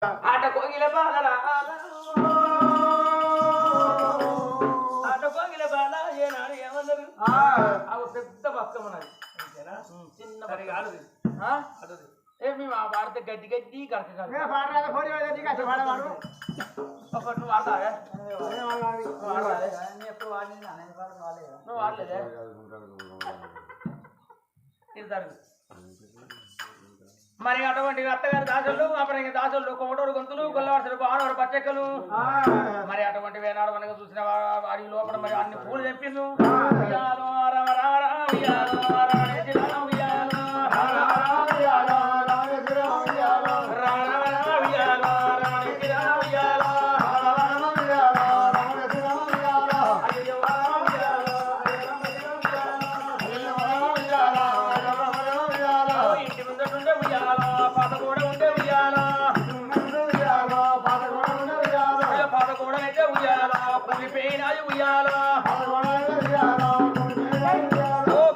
ఆట కోగిల బాలరా ఆట కోగిల బాల ఏనాడు ఏమన్నారు అవి పెద్ద బతుకమ్మన్నది చిన్న ఆడది అడది ఏ మేము ఆ పాడితే గడ్డి గడ్డి కడక ఒకటి నువ్వు వాడతావే ఎప్పుడు నువ్వు వాడలేదే తిడతారు మరి అటువంటి అత్తగారి దాసులు అప్పుడు దాసులు కోటోరు గొంతులు గొల్లవాడులు బాణవాడు పచ్చక్కలు మరి అటువంటి వేనాడు మనకు చూసిన వాడి లోపల మరి అన్ని పూలు చెప్పిండు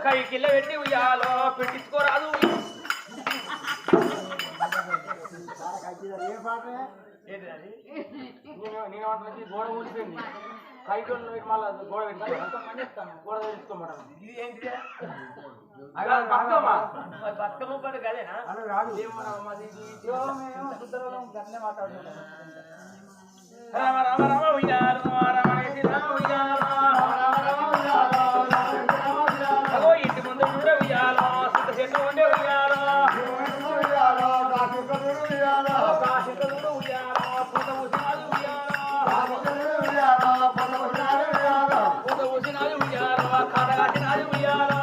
కైకిల్ల పెట్టి ఉయ్యాలో పెట్టించుకోరాదు నేను వాటికి గోడ ఊడిపోయింది కైకి మళ్ళీ గోడ పెట్టుకోమని గోడ తెచ్చుకోమంటాను ఇది ఏంటిదే బతుకమ్మ పడు కదేనా గన్నే మాట్లాడుతున్నాం రామ రామ రామ ఉయ్యాలు ఇంటి ముందు ఉండే ఉయ్యాలో సుఖ చెట్టు ఉండే ఉయ్యాలో కాశికలు ఉయ్యాలో పూత పూసినాలు ఉయ్యాలో పూత పూసినాలు ఉయ్యాలో కాటగాసినాలు ఉయ్యాలో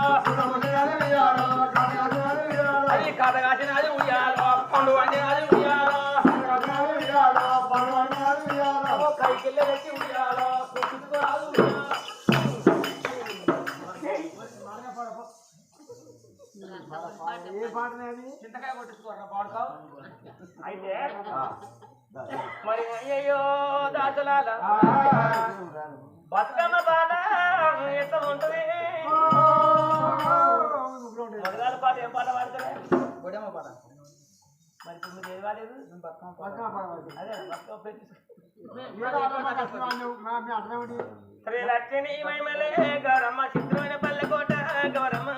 అది కాటగాసినాలు ఉయ్యాలో పండు వండినాలు ఉయ్యాలో కైకిల్ల పెట్టి ఉయ్యాలో చూసుకోరాదు చింతకాయ కొట్టించుకోరా పాడుకావు అయితే మరి అయ్యో దాసలాల బతుకమ్మ పాట ఎంత ఉంటుంది మొదగాల పాట ఏం పాట పాడతారే గొడమ్మ పాట మరి ఇప్పుడు మీరు ఏది వాడేది అదే బతుకమ్మ పెట్టి శ్రీ లక్ష్మీ మహిమలే గౌరమ్మ చిత్రమైన పల్లెకోట గౌరమ్మ